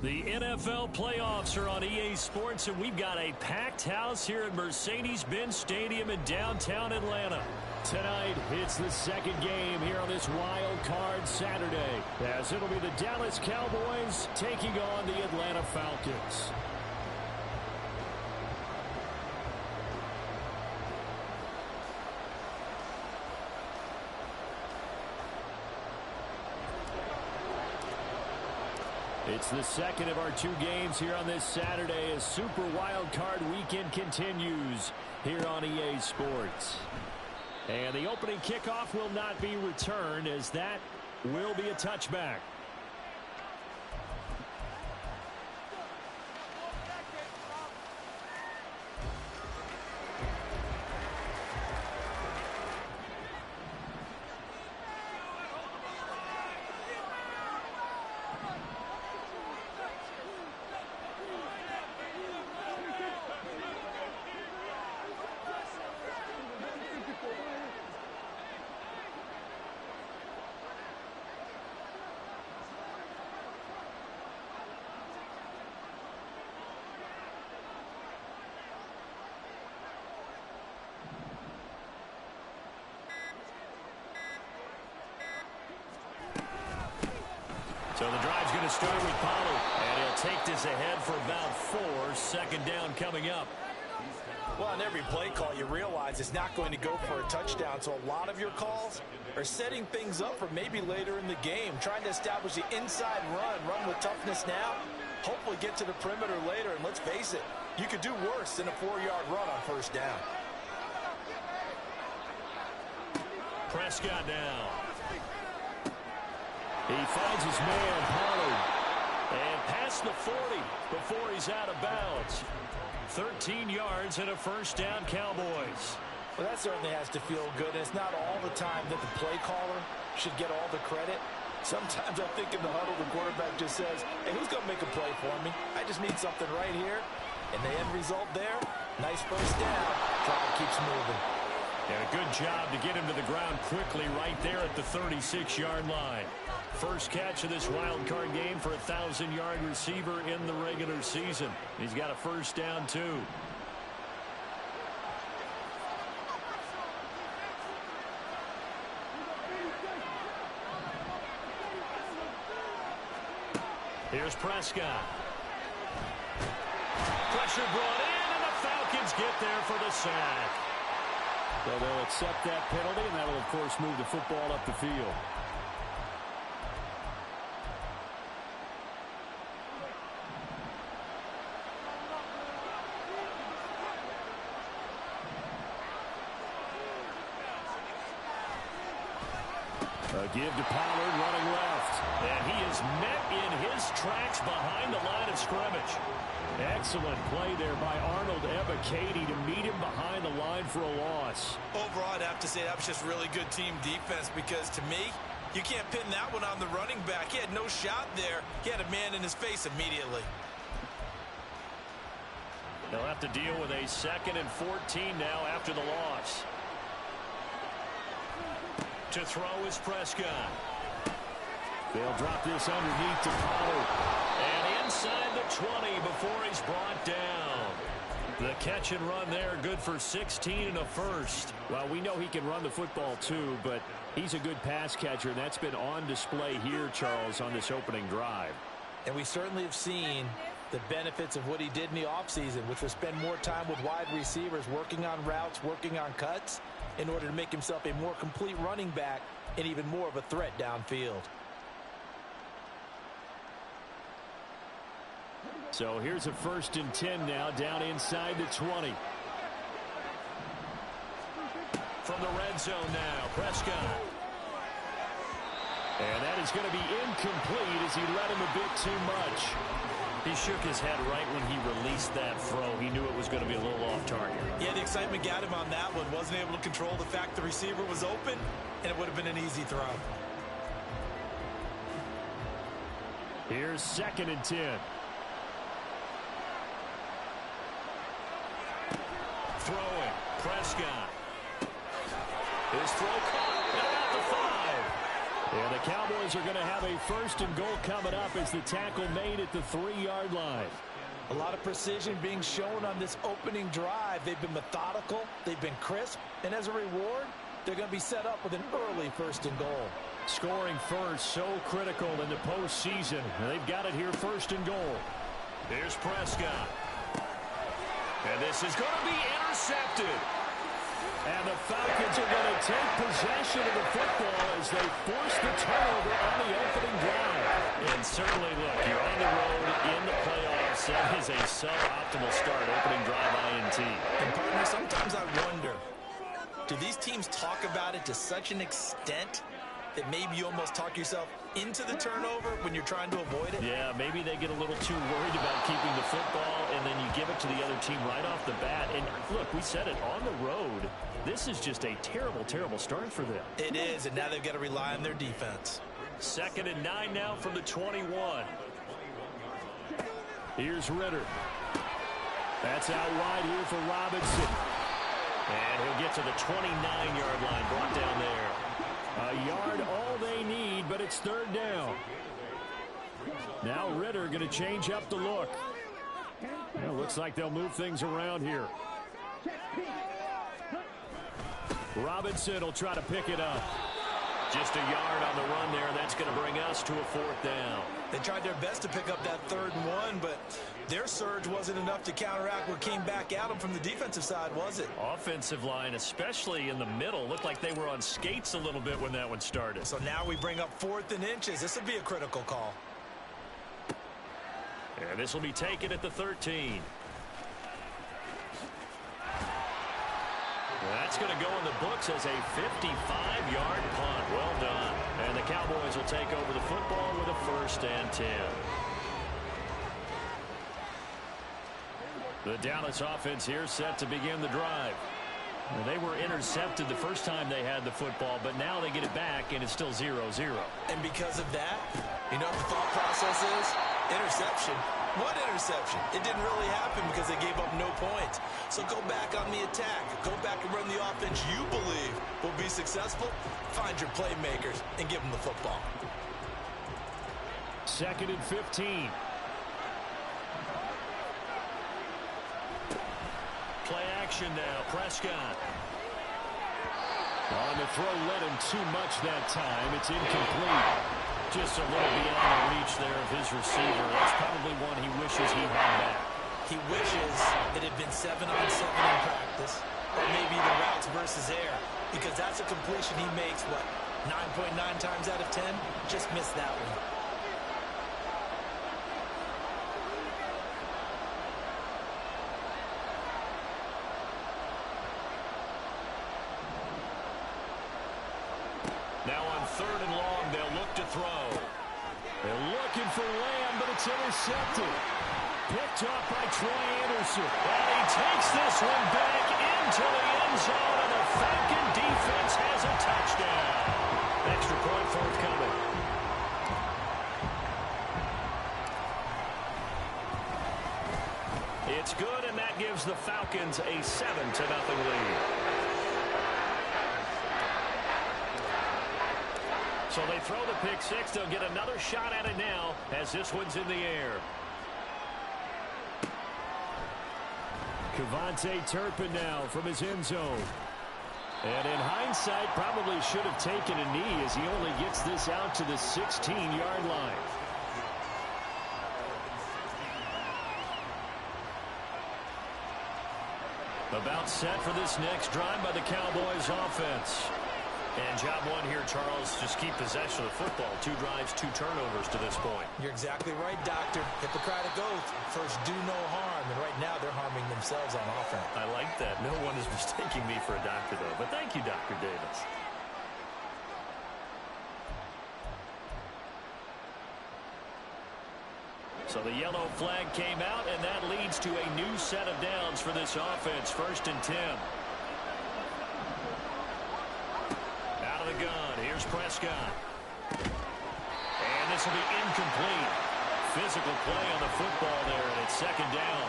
The NFL playoffs are on EA Sports, and we've got a packed house here at Mercedes-Benz Stadium in downtown Atlanta. Tonight, it's the second game here on this wild card Saturday, as it'll be the Dallas Cowboys taking on the Atlanta Falcons. It's the second of our two games here on this Saturday as Super Wild Card Weekend continues here on EA Sports. And the opening kickoff will not be returned, as that will be a touchback. So the drive's going to start with Pollard, and he'll take this ahead for about 4. Second down coming up. Well, on every play call, you realize it's not going to go for a touchdown, so a lot of your calls are setting things up for maybe later in the game, trying to establish the inside run with toughness now, hopefully get to the perimeter later, and let's face it, you could do worse than a 4-yard run on first down. Prescott now. He finds his man, Pollard, and past the 40 before he's out of bounds. 13 yards and a first down, Cowboys. Well, that certainly has to feel good. And it's not all the time that the play caller should get all the credit. Sometimes I think in the huddle, the quarterback just says, hey, who's going to make a play for me? I just need something right here. And the end result there, nice first down. Drive keeps moving. And a good job to get him to the ground quickly right there at the 36-yard line. First catch of this wild card game for a 1,000-yard receiver in the regular season. He's got a first down, too. Here's Prescott. Pressure brought in, and the Falcons get there for the sack. So they'll accept that penalty, and that'll, of course, move the football up the field. A give to Pollard running left. And he is met in his tracks behind the line of scrimmage. Excellent play there by Arnold Ebiketie to meet him behind the line for a loss. Overall, I'd have to say that was just really good team defense, because to me, you can't pin that one on the running back. He had no shot there. He had a man in his face immediately. They'll have to deal with a 2nd and 14 now after the loss. To throw is Prescott. They'll drop this underneath to Pollard. And inside the 20 before he's brought down. The catch and run there, good for 16 and a first. Well, we know he can run the football too, but he's a good pass catcher, and that's been on display here, Charles, on this opening drive. And we certainly have seen the benefits of what he did in the offseason, which was spend more time with wide receivers, working on routes, working on cuts, in order to make himself a more complete running back and even more of a threat downfield. So here's a 1st and 10 now, down inside the 20. From the red zone now, Prescott. And that is going to be incomplete as he led him a bit too much. He shook his head right when he released that throw. He knew it was going to be a little off target. Yeah, the excitement got him on that one. Wasn't able to control the fact the receiver was open, and it would have been an easy throw. Here's 2nd and 10. Throwing, Prescott. His throw caught at about the 5. And the Cowboys are going to have a 1st and goal coming up as the tackle made at the 3-yard line. A lot of precision being shown on this opening drive. They've been methodical, they've been crisp, and as a reward, they're going to be set up with an early 1st and goal. Scoring first, so critical in the postseason. They've got it here, 1st and goal. Here's Prescott. And this is going to be intercepted. And the Falcons are going to take possession of the football as they force the turnover on the opening drive. And certainly, look, you're on the road in the playoffs. That is a suboptimal start, opening drive INT. And partner, sometimes I wonder, do these teams talk about it to such an extent that maybe you almost talk yourself into the turnover when you're trying to avoid it? Yeah, maybe they get a little too worried about keeping the football, and then you give it to the other team right off the bat. And look, we said it, on the road, this is just a terrible, terrible start for them. It is, and now they've got to rely on their defense. 2nd and 9 now from the 21. Here's Ritter. That's out wide here for Robinson. And he'll get to the 29-yard line, brought down there. A yard all they need, but it's 3rd down. Now Ritter going to change up the look. Well, looks like they'll move things around here. Robinson will try to pick it up. Just a yard on the run there, and that's going to bring us to a 4th down. They tried their best to pick up that 3rd and 1, but their surge wasn't enough to counteract what came back at them from the defensive side, was it? Offensive line, especially in the middle, looked like they were on skates a little bit when that one started. So now we bring up 4th and inches. This will be a critical call. And this will be taken at the 13. That's going to go in the books as a 55-yard punt. Well done. And the Cowboys will take over the football with a 1st and 10. The Dallas offense here set to begin the drive. And they were intercepted the first time they had the football, but now they get it back, and it's still 0-0. And because of that, you know what the thought process is? Interception. What interception? It didn't really happen because they gave up no points. So go back on the attack. Go back and run the offense you believe will be successful. Find your playmakers and give them the football. 2nd and 15. Play action now. Prescott. On the throw, led him too much that time. It's incomplete. Just a little beyond the reach there of his receiver. That's probably one he wishes he had back. He wishes it had been 7-on-7 in practice, or maybe the routes versus air, because that's a completion he makes, what, 9.9 times out of 10? Just missed that one. Now on 3rd and long, they'll look to throw. They're looking for Lamb, but it's intercepted. Picked up by Troy Anderson. And he takes this one back into the end zone, and the Falcon defense has a touchdown. Extra point forthcoming. It's good, and that gives the Falcons a 7-0 lead. So they throw the pick six. They'll get another shot at it now as this one's in the air. Kevontae Turpin now from his end zone. And in hindsight, probably should have taken a knee as he only gets this out to the 16-yard line. About set for this next drive by the Cowboys offense. And job one here, Charles, just keep possession of the football. 2 drives, 2 turnovers to this point. You're exactly right, Doctor. Hippocratic oath. First, do no harm. And right now, they're harming themselves on offense. I like that. No one is mistaking me for a doctor, though. But thank you, Dr. Davis. So the yellow flag came out, and that leads to a new set of downs for this offense. 1st and 10. Out of the gun. Here's Prescott. And this will be incomplete. Physical play on the football there, and it's 2nd down.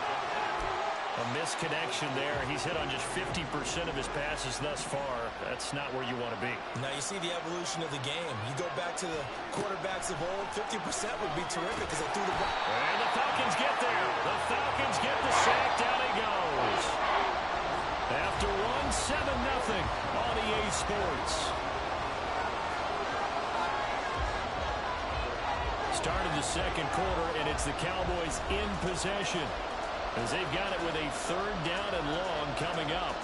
A misconnection there. He's hit on just 50% of his passes thus far. That's not where you want to be. Now you see the evolution of the game. You go back to the quarterbacks of old, 50% would be terrific because they threw the ball. And the Falcons get there. The Falcons get the sack. Down he goes. After one, 7-0 on EA Sports. Started the second quarter, and it's the Cowboys in possession, as they've got it with a 3rd down and long coming up.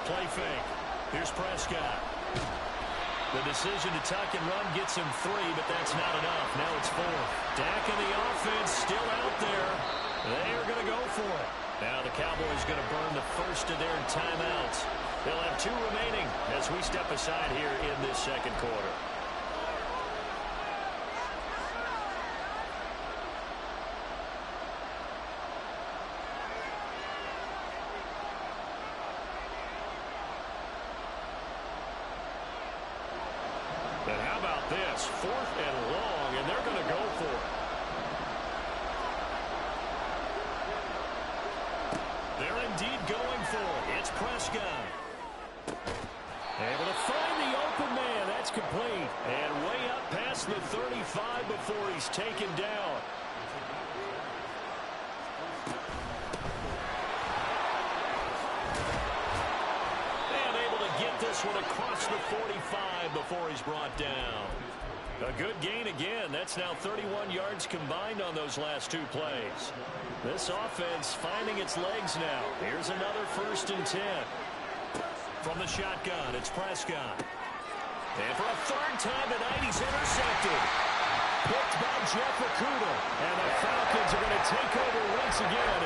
Play fake. Here's Prescott. The decision to tuck and run gets him 3, but that's not enough. Now it's 4th. Dak and the offense still out there. They are going to go for it. Now the Cowboys going to burn the first of their timeouts. They'll have 2 remaining as we step aside here in this second quarter. And how about this? 4th and long, and they're going to go for it. They're indeed going for it. It's Prescott. Able to find the open man. That's complete. And way up past the 35 before he's taken down. This one across the 45 before he's brought down. A good gain again. That's now 31 yards combined on those last 2 plays. This offense finding its legs now. Here's another 1st and 10. From the shotgun, it's Prescott. And for a 3rd time tonight, he's intercepted. Picked by Jeff Okudah. And the Falcons are going to take over once again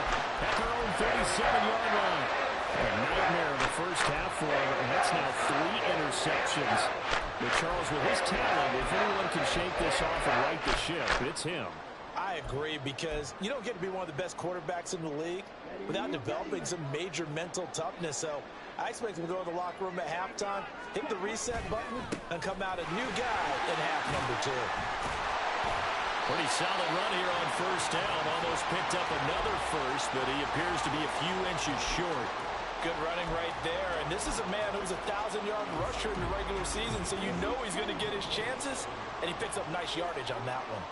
at their own 37-yard line. A nightmare of the first half for him, and that's now 3 interceptions. But Charles, with his talent, if anyone can shake this off and right the ship, it's him. I agree, because you don't get to be one of the best quarterbacks in the league without developing some major mental toughness. So I expect him to go to the locker room at halftime, hit the reset button, and come out a new guy in half number 2. Pretty solid run here on 1st down. Almost picked up another first, but he appears to be a few inches short. Good running right there. And this is a man who's a 1,000-yard rusher in the regular season, so you know he's going to get his chances, and he picks up nice yardage on that one.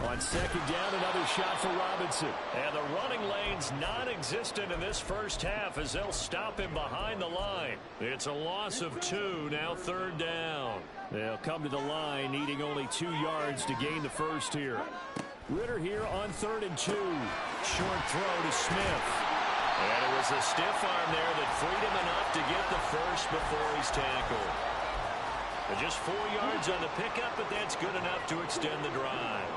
On 2nd down, another shot for Robinson. And the running lane's non-existent in this first half as they'll stop him behind the line. It's a loss of 2, now 3rd down. They'll come to the line needing only 2 yards to gain the first here. Ritter here on 3rd and 2. Short throw to Smith. And it was a stiff arm there that freed him enough to get the first before he's tackled. But just 4 yards on the pickup, but that's good enough to extend the drive.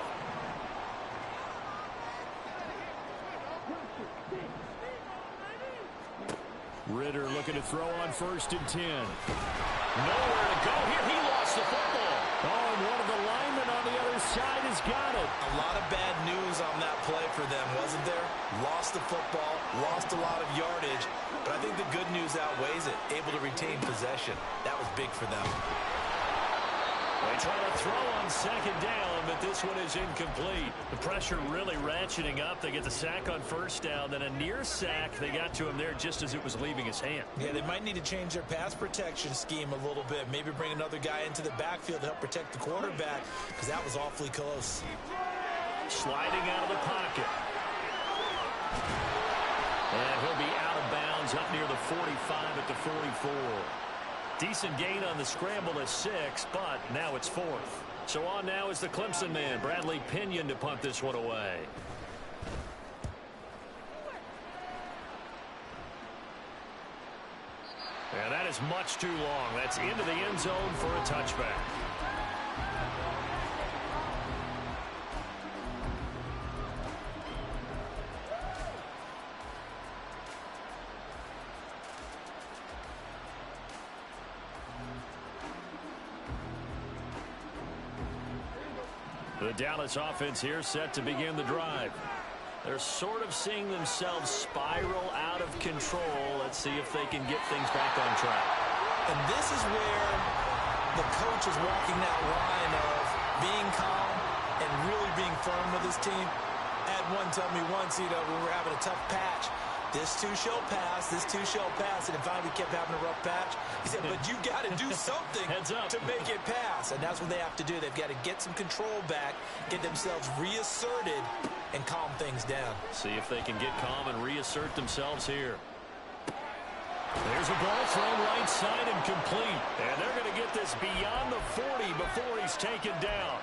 Ritter looking to throw on 1st and 10. Nowhere to go here. He lost the football. Oh, and one of the linemen on the other side has got it. A lot of bad news on that play for them, wasn't there? Lost the football, lost a lot of yardage, but I think the good news outweighs it. Able to retain possession. That was big for them. They try to throw on 2nd down, but this one is incomplete. The pressure really ratcheting up. They get the sack on 1st down, then a near sack. They got to him there just as it was leaving his hand. Yeah, they might need to change their pass protection scheme a little bit. Maybe bring another guy into the backfield to help protect the quarterback, because that was awfully close. Sliding out of the pocket. And he'll be out of bounds up near the 45 at the 44. Decent gain on the scramble at 6, but now it's 4th. So on now is the Clemson man, Bradley Pinion, to punt this one away. And that is much too long. That's into the end zone for a touchback. The Dallas offense here set to begin the drive. They're sort of seeing themselves spiral out of control. Let's see if they can get things back on track. And this is where the coach is walking that line of being calm and really being firm with his team. I had one tell me once, when we were having a tough patch, this too shall pass, this too shall pass, and finally we kept having a rough patch. He said, but you got to do something to make it pass, and that's what they have to do. They've got to get some control back, get themselves reasserted, and calm things down. See if they can get calm and reassert themselves here. There's a ball thrown right side and complete, and they're going to get this beyond the 40 before he's taken down.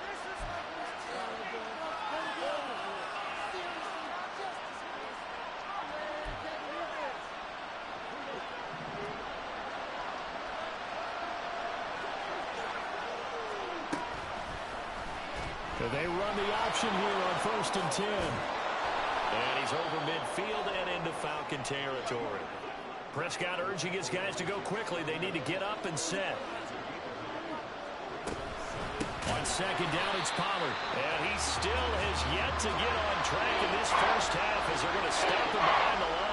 They run the option here on 1st and 10. And he's over midfield and into Falcon territory. Prescott urging his guys to go quickly. They need to get up and set. On 2nd down, it's Pollard. And he still has yet to get on track in this first half as they're going to stop him behind the line.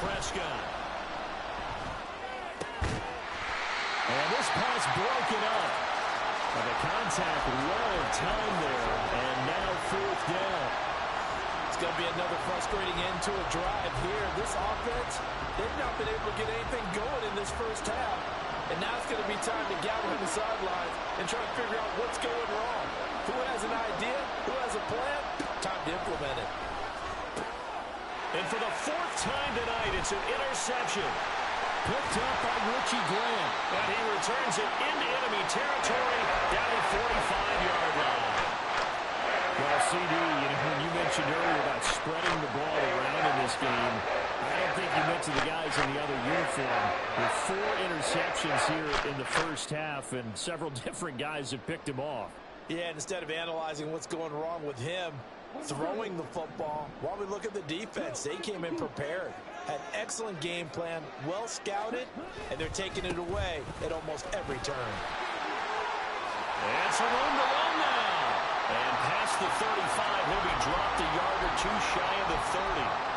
Prescott. And this pass broken up. And the contact well timed there. And now 4th down. It's going to be another frustrating end to a drive here. This offense, they've not been able to get anything going in this first half. And now it's going to be time to gather on the sidelines and try to figure out what's going wrong. Who has an idea? Who has a plan? Time to implement it. And for the 4th time tonight, it's an interception. Picked up by Richie Grant. And he returns it into enemy territory down the 45-yard line. Well, CD, when you mentioned earlier about spreading the ball around in this game, I don't think you mentioned the guys in the other uniform. With 4 interceptions here in the first half, and several different guys have picked him off. Yeah, and instead of analyzing what's going wrong with him, throwing the football, while we look at the defense, they came in prepared, had excellent game plan, well scouted, and they're taking it away at almost every turn. And some room to run now. And past the 35, he'll be dropped a yard or 2 shy of the 30.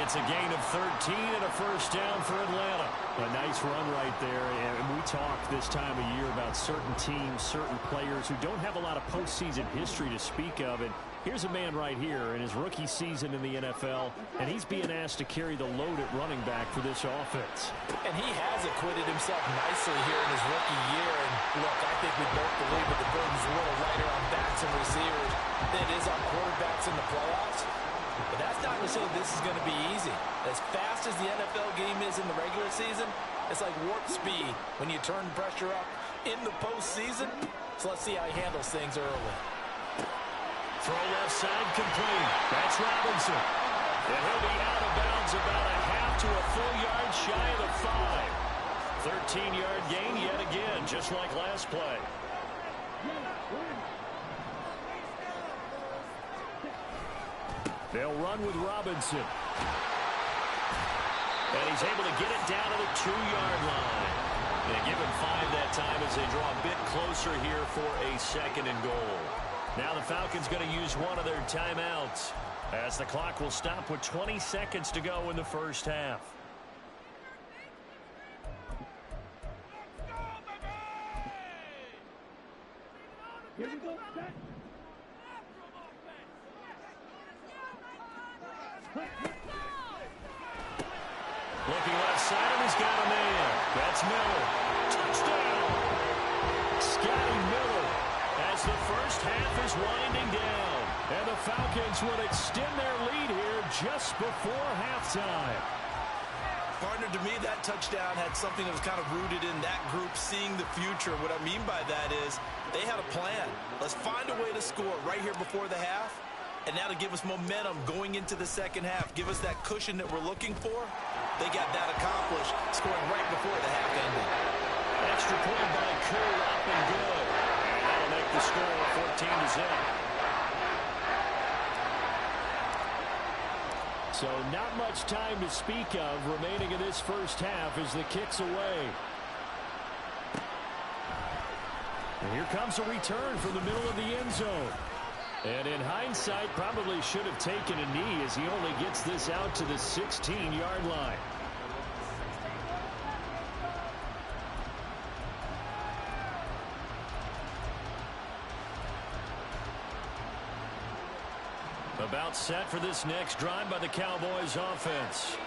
It's a gain of 13 and a first down for Atlanta. A nice run right there. And we talk this time of year about certain teams, certain players who don't have a lot of postseason history to speak of. And here's a man right here in his rookie season in the NFL, and he's being asked to carry the load at running back for this offense. And he has acquitted himself nicely here in his rookie year. And look, I think we both believe that the burden's a little lighter on backs and receivers than it is on quarterbacks in the playoffs. But that's not to say this is going to be easy. As fast as the NFL game is in the regular season, it's like warp speed when you turn pressure up in the postseason. So let's see how he handles things early. Throw left side complete. That's Robinson. And he'll be out of bounds about a half to a full yard shy of the 5. 13-yard gain yet again, just like last play. They'll run with Robinson. And he's able to get it down to the 2-yard line. They give him 5 that time as they draw a bit closer here for a 2nd and goal. Now the Falcons going to use one of their timeouts as the clock will stop with 20 seconds to go in the first half. Here we go. Back. Looking left side, and he's got a man. That's Miller. Touchdown. Scotty Miller as the first half is winding down. And the Falcons would extend their lead here just before halftime. Partner, to me, that touchdown had something that was kind of rooted in that group seeing the future. What I mean by that is they had a plan. Let's find a way to score right here before the half. And that'll give us momentum going into the second half. Give us that cushion that we're looking for. They got that accomplished, scoring right before the half ended. Extra point by Curry, up and good. And that'll make the score 14-0. So not much time to speak of remaining in this first half as the kick's away. And here comes a return from the middle of the end zone. And in hindsight, probably should have taken a knee as he only gets this out to the 16-yard line. About set for this next drive by the Cowboys offense.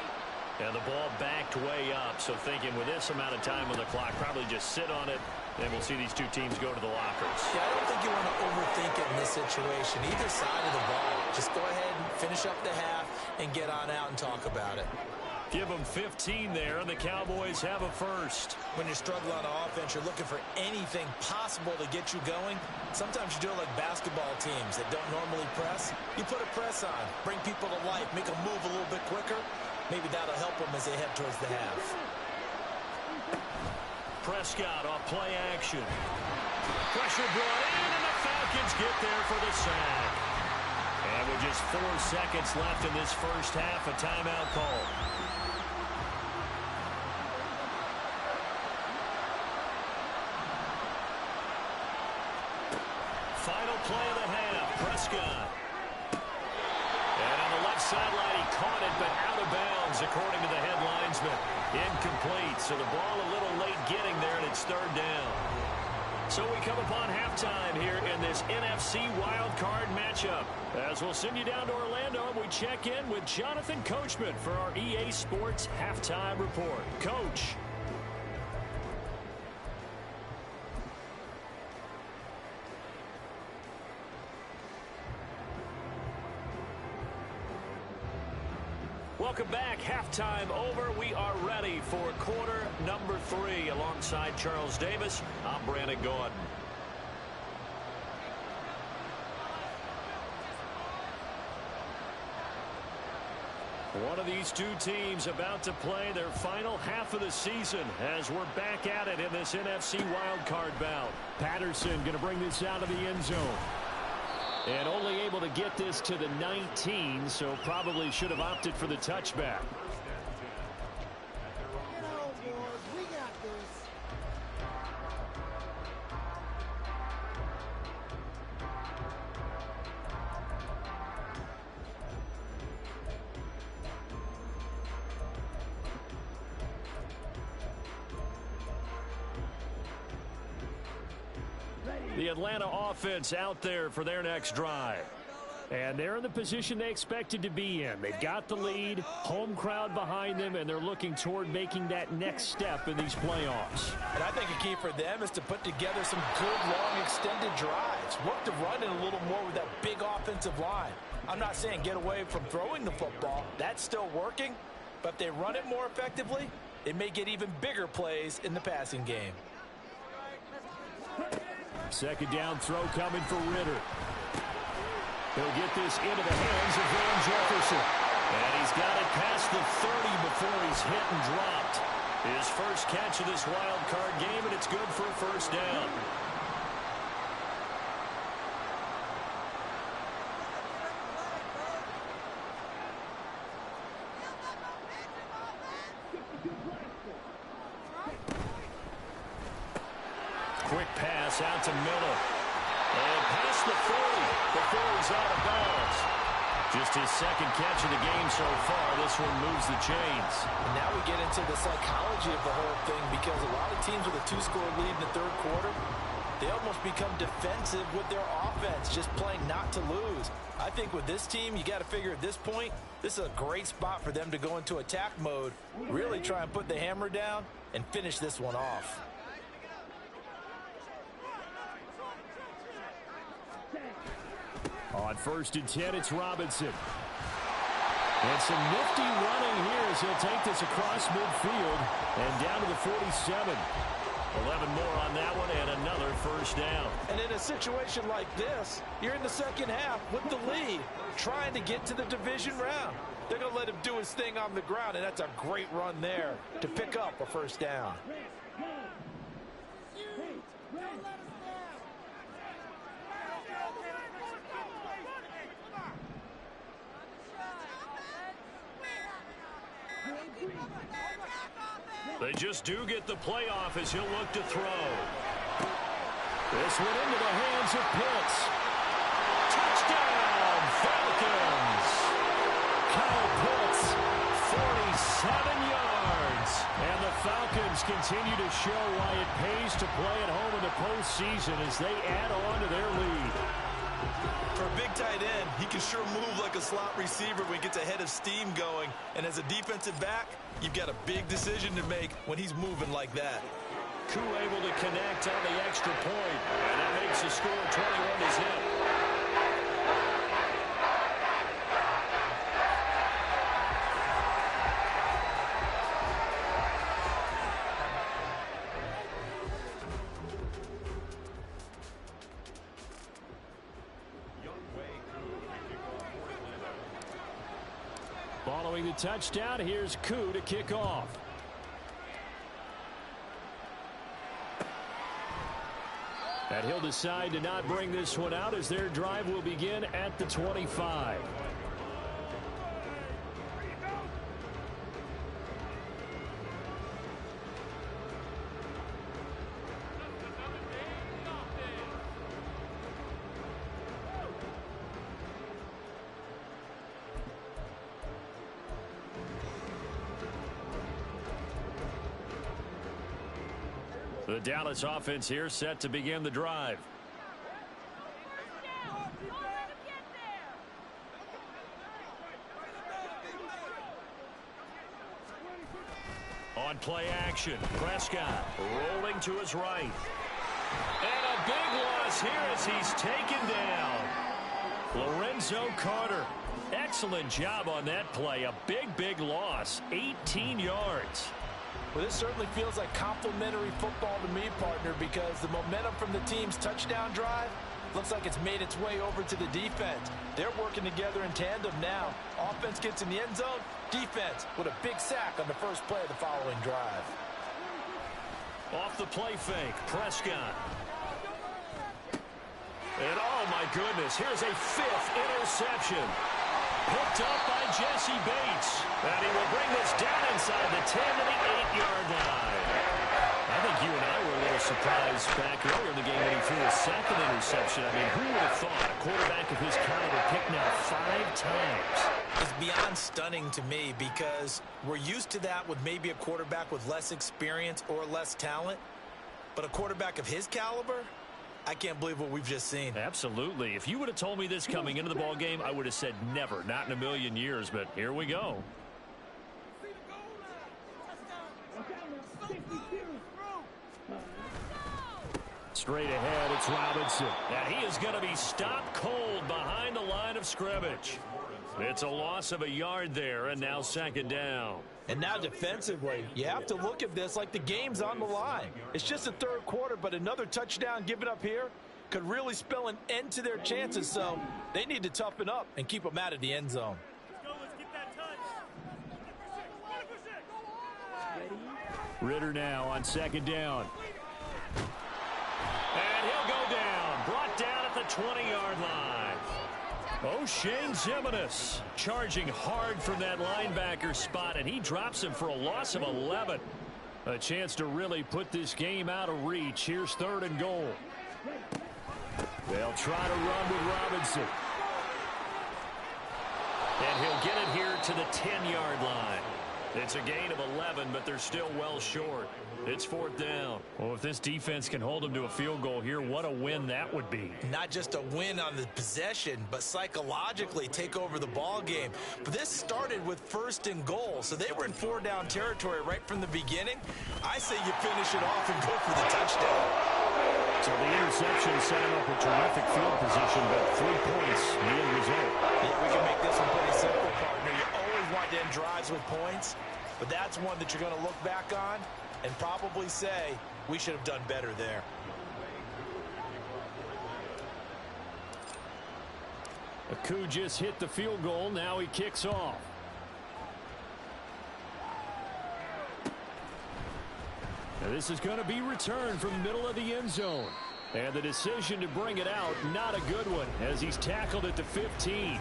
And the ball backed way up, so thinking with this amount of time on the clock, probably just sit on it, and we'll see these two teams go to the lockers. Yeah, I don't think you want to overthink it in this situation. Either side of the ball. Just go ahead and finish up the half and get on out and talk about it. Give them 15 there, and the Cowboys have a first. When you're struggling on offense, you're looking for anything possible to get you going. Sometimes you do it like basketball teams that don't normally press. You put a press on, bring people to life, make them move a little bit quicker. Maybe that'll help them as they head towards the half. Prescott off play action. Pressure brought in, and the Falcons get there for the sack. And with just 4 seconds left in this first half, a timeout call. Final play of the half, Prescott. And on the left sideline, he caught it, but out of bounds, according to the head linesman. Incomplete, so the ball a little late getting there, and it's third down. So we come upon halftime here in this NFC wildcard matchup. As we'll send you down to Orlando, and we check in with Jonathan Coachman for our EA Sports Halftime Report. Coach. Welcome back. Halftime over. We are ready for quarter number 3. Alongside Charles Davis, I'm Brandon Gordon. One of these two teams about to play their final half of the season as we're back at it in this NFC wildcard bout. Patterson going to bring this out of the end zone. And only able to get this to the 19, so probably should have opted for the touchback. The Atlanta offense out there for their next drive. And they're in the position they expected to be in. They've got the lead, home crowd behind them, and they're looking toward making that next step in these playoffs. And I think a key for them is to put together some good, long, extended drives. Work the run in a little more with that big offensive line. I'm not saying get away from throwing the football. That's still working. But if they run it more effectively, they may get even bigger plays in the passing game. Second down throw coming for Ritter. He'll get this into the hands of Van Jefferson. And he's got it past the 30 before he's hit and dropped. His first catch of this wild card game, and it's good for a first down. Quick pass out to Miller. And past the 40 before he's out of bounds. Just his second catch of the game so far. This one moves the chains. And now we get into the psychology of the whole thing, because a lot of teams with a 2-score lead in the third quarter, they almost become defensive with their offense, just playing not to lose. I think with this team, you got to figure at this point, this is a great spot for them to go into attack mode, really try and put the hammer down and finish this one off. On 1st and 10, it's Robinson. And some nifty running here as he'll take this across midfield and down to the 47. 11 more on that one and another first down. And in a situation like this, you're in the second half with the lead, trying to get to the division round. They're going to let him do his thing on the ground, and that's a great run there to pick up a first down. They just do get the playoff as he'll look to throw. This one into the hands of Pitts. Touchdown, Falcons! Kyle Pitts, 47 yards. And the Falcons continue to show why it pays to play at home in the postseason as they add on to their lead. For a big tight end, he can sure move like a slot receiver when he gets a head of steam going. And as a defensive back, you've got a big decision to make when he's moving like that. Koo able to connect on the extra point, and that makes the score 21-0. Following the touchdown, here's Koo to kick off. And he'll decide to not bring this one out as their drive will begin at the 25. The Dallas offense here set to begin the drive. On play action, Prescott rolling to his right. And a big loss here as he's taken down. Lorenzo Carter. Excellent job on that play. A big loss. 18 yards. Well, this certainly feels like complimentary football to me, partner, because the momentum from the team's touchdown drive looks like it's made its way over to the defense. They're working together in tandem now. Offense gets in the end zone. Defense with a big sack on the first play of the following drive. Off the play fake, Prescott. And oh my goodness, here's a 5th interception. Picked up by Jesse Bates. And he will bring this down inside the 10 to the 8-yard line. I think you and I were a little surprised back earlier in the game when he threw a 2nd interception. I mean, who would have thought a quarterback of his caliber picked now 5 times? It's beyond stunning to me because we're used to that with maybe a quarterback with less experience or less talent. But a quarterback of his caliber, I can't believe what we've just seen. Absolutely. If you would have told me this coming into the ball game, I would have said never, not in a million years. But here we go. Straight ahead, it's Robinson. And he is going to be stopped cold behind the line of scrimmage. It's a loss of a yard there, and now 2nd down. And now defensively, you have to look at this like the game's on the line. It's just the 3rd quarter, but another touchdown given up here could really spell an end to their chances. So they need to toughen up and keep them out of the end zone. Let's get that touch. Ritter now on 2nd down. And he'll go down. Brought down at the 20-yard line. O'Shane Zimenez charging hard from that linebacker spot, and he drops him for a loss of 11. A chance to really put this game out of reach. Here's 3rd and goal. They'll try to run with Robinson. And he'll get it here to the 10-yard line. It's a gain of 11, but they're still well short. It's 4th down. Well, if this defense can hold them to a field goal here, what a win that would be. Not just a win on the possession, but psychologically take over the ball game. But this started with 1st and goal, so they were in 4-down territory right from the beginning. I say you finish it off and go for the touchdown. So the interception set him up a terrific field position, but 3 points, the end result. Yeah, we can make this one pretty simple, partner. You always want to end drives with points, but that's one that you're going to look back on and probably say, we should have done better there. Koo just hit the field goal. Now he kicks off. Now this is going to be returned from the middle of the end zone. And the decision to bring it out, not a good one, as he's tackled at the 15.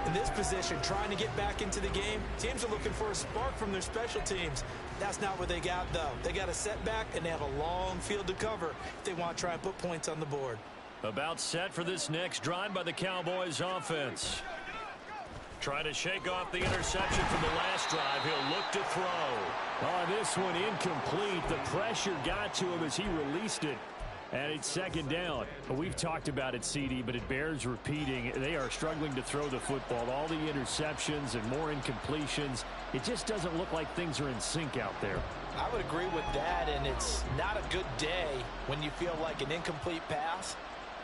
In this position, trying to get back into the game, teams are looking for a spark from their special teams. That's not what they got, though. They got a setback, and they have a long field to cover if they want to try and put points on the board. About set for this next drive by the Cowboys offense. Trying to shake off the interception from the last drive. He'll look to throw. Oh, this one incomplete. The pressure got to him as he released it. And it's second down. We've talked about it, CD, but it bears repeating. They are struggling to throw the football. All the interceptions and more incompletions. It just doesn't look like things are in sync out there. I would agree with that, and it's not a good day when you feel like an incomplete pass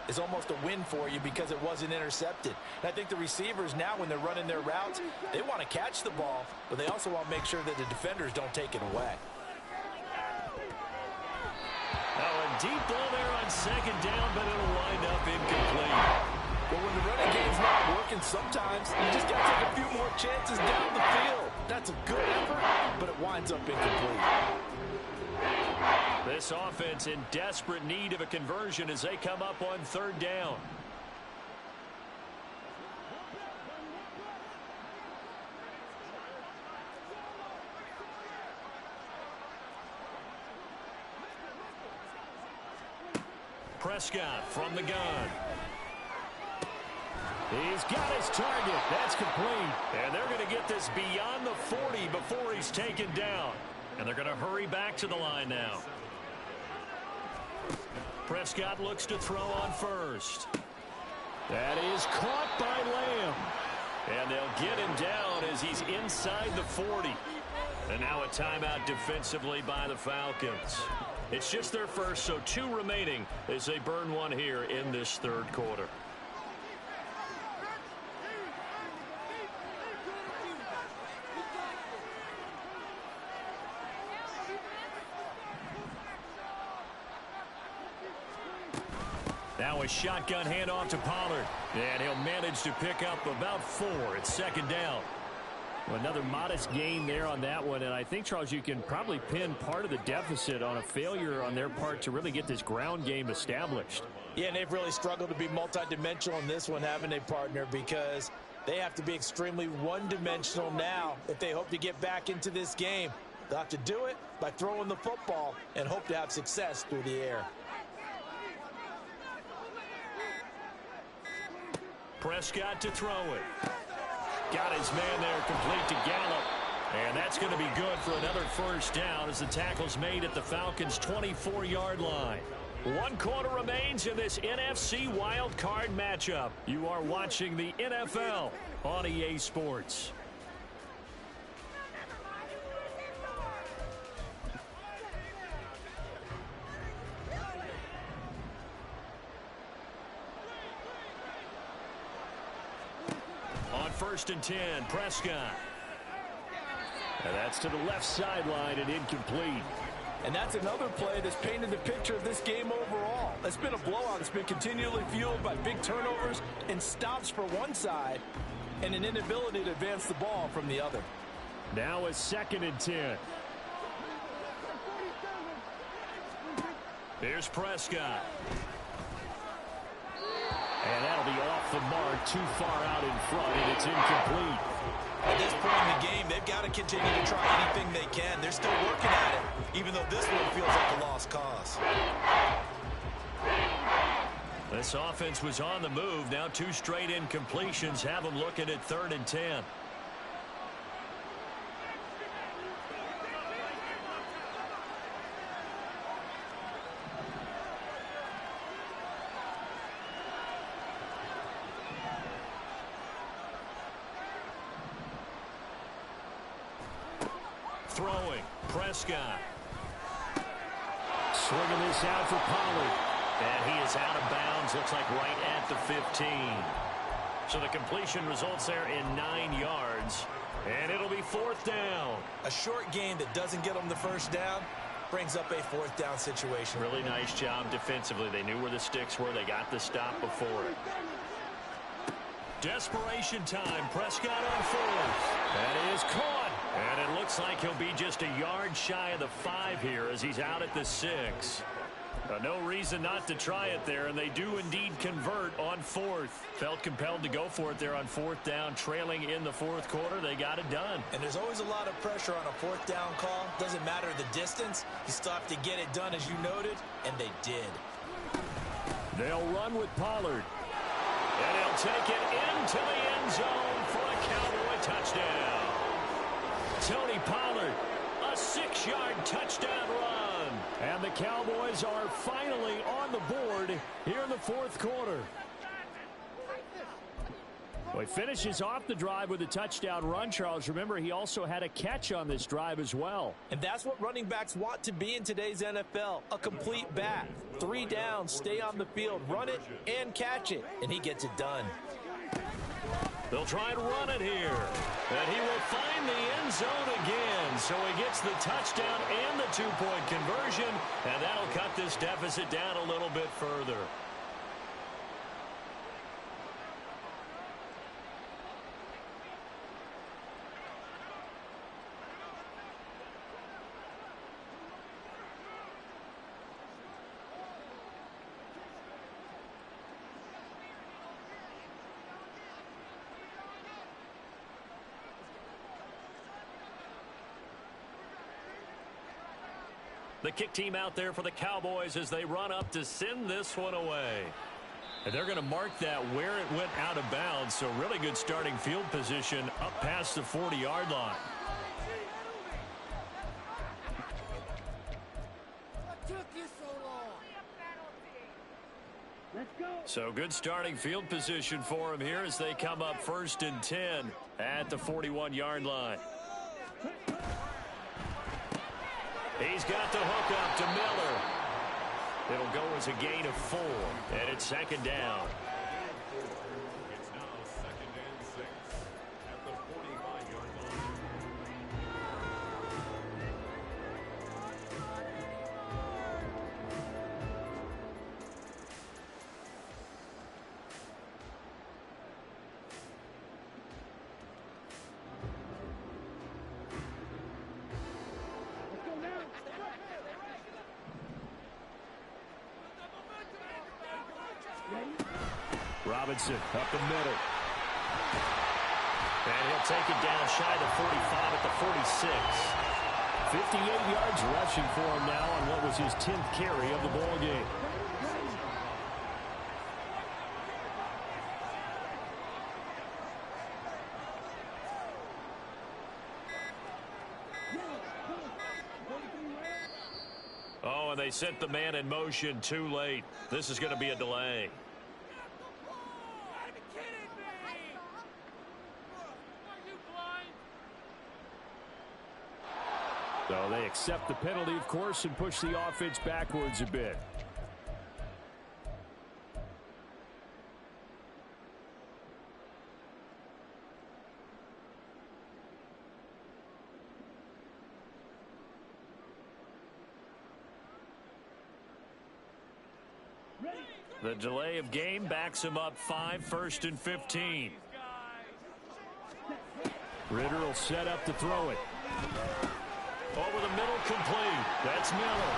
is almost a win for you because it wasn't intercepted. And I think the receivers now, when they're running their routes, they want to catch the ball, but they also want to make sure that the defenders don't take it away. Oh, a deep ball there on second down, but it'll wind up incomplete. But when the running game's not working, sometimes you just got to take a few more chances down the field. That's a good effort, but it winds up incomplete. This offense in desperate need of a conversion as they come up on third down. Prescott from the gun. He's got his target. That's complete. And they're going to get this beyond the 40 before he's taken down. And they're going to hurry back to the line now. Prescott looks to throw on first. That is caught by Lamb. And they'll get him down as he's inside the 40. And now a timeout defensively by the Falcons. It's just their first, so 2 remaining as they burn one here in this third quarter. Now a shotgun handoff to Pollard. And he'll manage to pick up about 4. It's second down. Well, another modest gain there on that one. And I think, Charles, you can probably pin part of the deficit on a failure on their part to really get this ground game established. Yeah, and they've really struggled to be multidimensional in this one, haven't they, partner? Because they have to be extremely one-dimensional now if they hope to get back into this game. They'll have to do it by throwing the football and hope to have success through the air. Prescott to throw it. Got his man there complete to Gallup. And that's going to be good for another first down as the tackle's made at the Falcons' 24-yard line. 1 quarter remains in this NFC Wild Card matchup. You are watching the NFL on EA Sports. On 1st and 10, Prescott. And that's to the left sideline and incomplete. And that's another play that's painted the picture of this game overall. It's been a blowout. It's been continually fueled by big turnovers and stops for one side and an inability to advance the ball from the other. Now a 2nd and 10. Here's Prescott. And that'll be off the mark, too far out in front, and it's incomplete. At this point in the game, they've got to continue to try anything they can. They're still working at it, even though this one feels like a lost cause. This offense was on the move. Now 2 straight incompletions have them looking at 3rd and 10. Throwing, Prescott. Swinging this out for Pollard. And he is out of bounds, looks like right at the 15. So the completion results there in 9 yards. And it'll be 4th down. A short gain that doesn't get them the first down brings up a 4th down situation. Really nice job defensively. They knew where the sticks were. They got the stop before it. Desperation time. Prescott on 4th. That is caught. And it looks like he'll be just a yard shy of the 5 here as he's out at the 6. No reason not to try it there, and they do indeed convert on fourth. Felt compelled to go for it there on fourth down, trailing in the fourth quarter. They got it done. And there's always a lot of pressure on a fourth down call. Doesn't matter the distance. You still have to get it done, as you noted, and they did. They'll run with Pollard. And he'll take it into the end zone for a Cowboy touchdown. Tony Pollard, a 6-yard touchdown run. And the Cowboys are finally on the board here in the fourth quarter. Well, he finishes off the drive with a touchdown run, Charles. Remember, he also had a catch on this drive as well. And that's what running backs want to be in today's NFL, a complete back. 3 downs, stay on the field, run it, and catch it. And he gets it done. They'll try and run it here. And he will find the end zone again. So he gets the touchdown and the 2-point conversion. And that'll cut this deficit down a little bit further. The kick team out there for the Cowboys as they run up to send this one away. And they're going to mark that where it went out of bounds. So really good starting field position up past the 40-yard line. So good starting field position for him here as they come up 1st and 10 at the 41-yard line. He's got the hook up to Miller. It'll go as a gain of 4, and it's 2nd down. It's now 2nd and 6 at the 45-yard line. Robinson up the middle. And he'll take it down shy of the 45 at the 46. 58 yards rushing for him now on what was his 10th carry of the ball game. Oh, and they sent the man in motion too late. This is going to be a delay. So they accept the penalty, of course, and push the offense backwards a bit. The delay of game backs him up 5, 1st and 15. Ritter will set up to throw it. Over the middle, complete. That's Miller.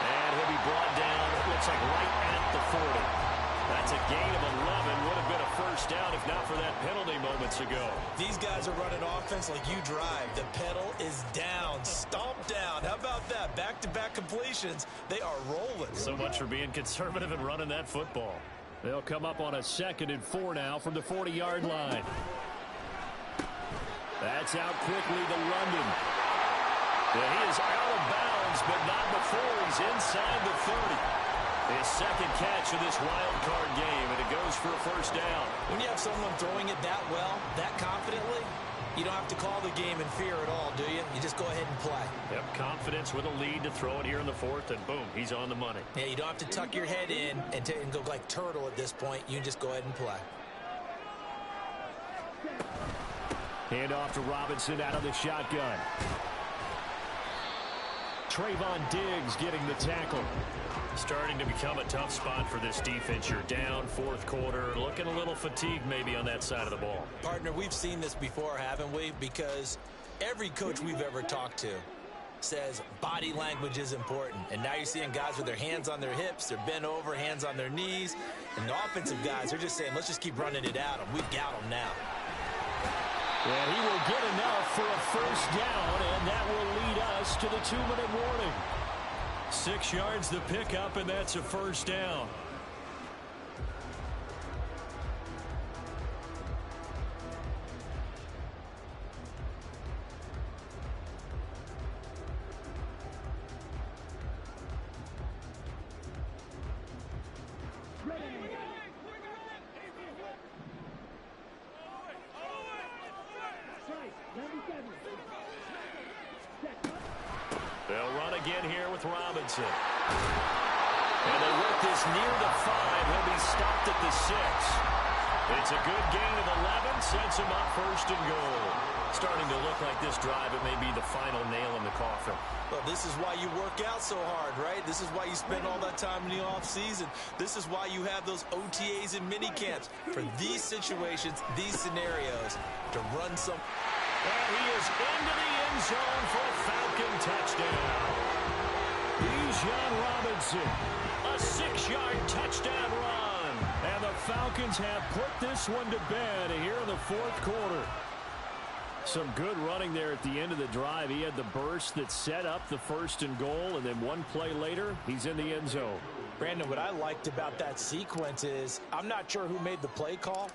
And he'll be brought down, it looks like right at the 40. That's a gain of 11. Would have been a first down if not for that penalty moments ago. These guys are running offense like you drive. The pedal is down, stomped down. How about that? Back-to-back completions. They are rolling. So much for being conservative and running that football. They'll come up on a 2nd and 4 now from the 40-yard line. That's out quickly to London. Yeah, he is out of bounds, but not before he's inside the 30. His 2nd catch of this wild card game, and it goes for a first down. When you have someone throwing it that well, that confidently, you don't have to call the game in fear at all, do you? You just go ahead and play. Yep, confidence with a lead to throw it here in the 4th, and boom, he's on the money. Yeah, you don't have to tuck your head in and go like turtle at this point. You just go ahead and play. Hand off to Robinson out of the shotgun. Trayvon Diggs getting the tackle. Starting to become a tough spot for this defense. You're down 4th quarter, looking a little fatigued maybe on that side of the ball. Partner, we've seen this before, haven't we? Because every coach we've ever talked to, says body language is important. And now you're seeing guys with their hands on their hips, they're bent over, hands on their knees. And the offensive guys are just saying, let's just keep running it at them. We've got them now. And he will get enough for a first down, and that will lead us to the 2-minute warning. 6 yards the pickup, and that's a first down. They'll run again here with Robinson. And they work this near the 5. He'll be stopped at the 6. It's a good gain of 11. Sets him up first and goal. Starting to look like this drive, it may be the final nail in the coffin. Well, this is why you work out so hard, right? This is why you spend all that time in the offseason. This is why you have those OTAs and mini camps for these situations, these scenarios, to run some. And he is into the end zone for a Falcon touchdown. Bijan Robinson, a 6-yard touchdown run. And the Falcons have put this one to bed here in the fourth quarter. Some good running there at the end of the drive. He had the burst that set up the first and goal, and then one play later, he's in the end zone. Brandon, what I liked about that sequence is I'm not sure who made the play call,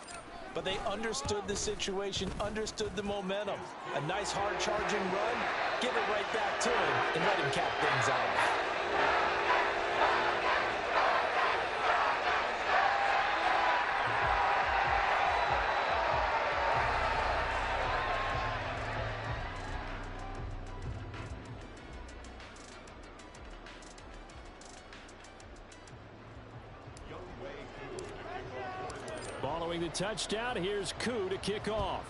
but they understood the situation, understood the momentum. A nice hard-charging run, give it right back to him, and let him cap things off. Following the touchdown, here's Koo to kick off.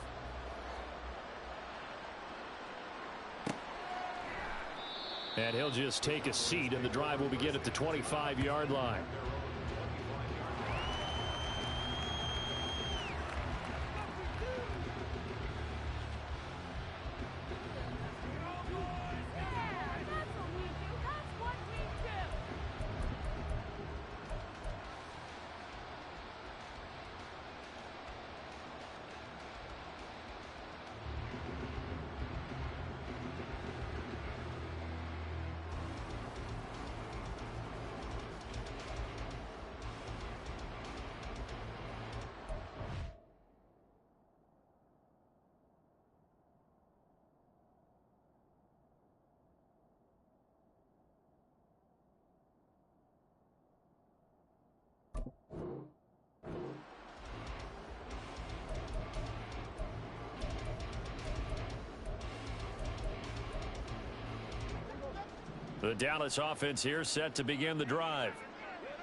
And he'll just take a seat, and the drive will begin at the 25-yard line. The Dallas offense here set to begin the drive.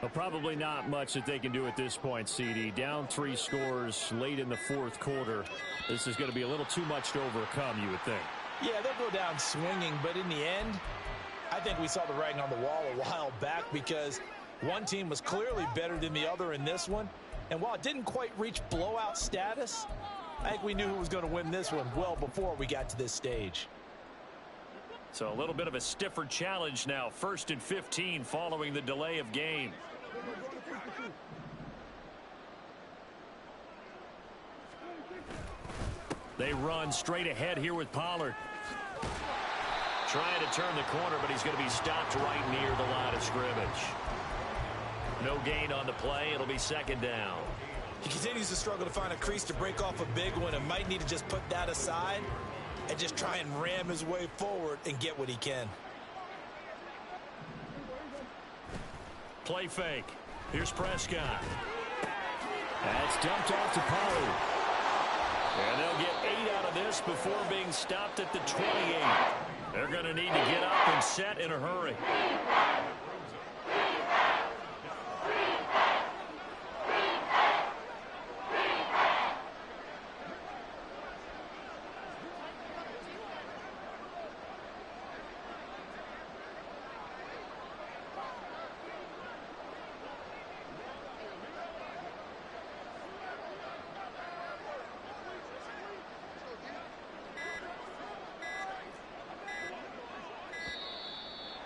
Well, probably not much that they can do at this point, CD. Down 3 scores late in the fourth quarter. This is going to be a little too much to overcome, you would think. Yeah, they'll go down swinging, but in the end, I think we saw the writing on the wall a while back because one team was clearly better than the other in this one. And while it didn't quite reach blowout status, I think we knew who was going to win this one well before we got to this stage. So a little bit of a stiffer challenge now. 1st and 15 following the delay of game. They run straight ahead here with Pollard. Trying to turn the corner, but he's going to be stopped right near the line of scrimmage. No gain on the play. It'll be 2nd down. He continues to struggle to find a crease to break off a big one and might need to just put that aside and just try and ram his way forward and get what he can. Play fake. Here's Prescott. That's dumped off to Pollard. And they'll get 8 out of this before being stopped at the 28. They're going to need to get up and set in a hurry.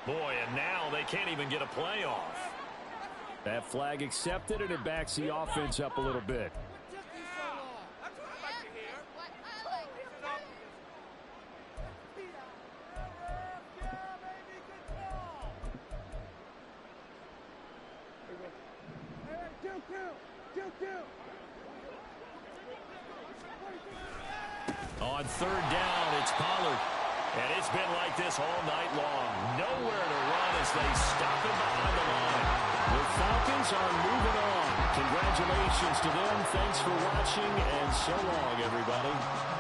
Boy, and now they can't even get a play off. That flag accepted, and it backs the offense up a little bit. On third down, it's Pollard. And it's been like this all night long. Nowhere to run as they stop him behind the line. The Falcons are moving on. Congratulations to them. Thanks for watching, and so long, everybody.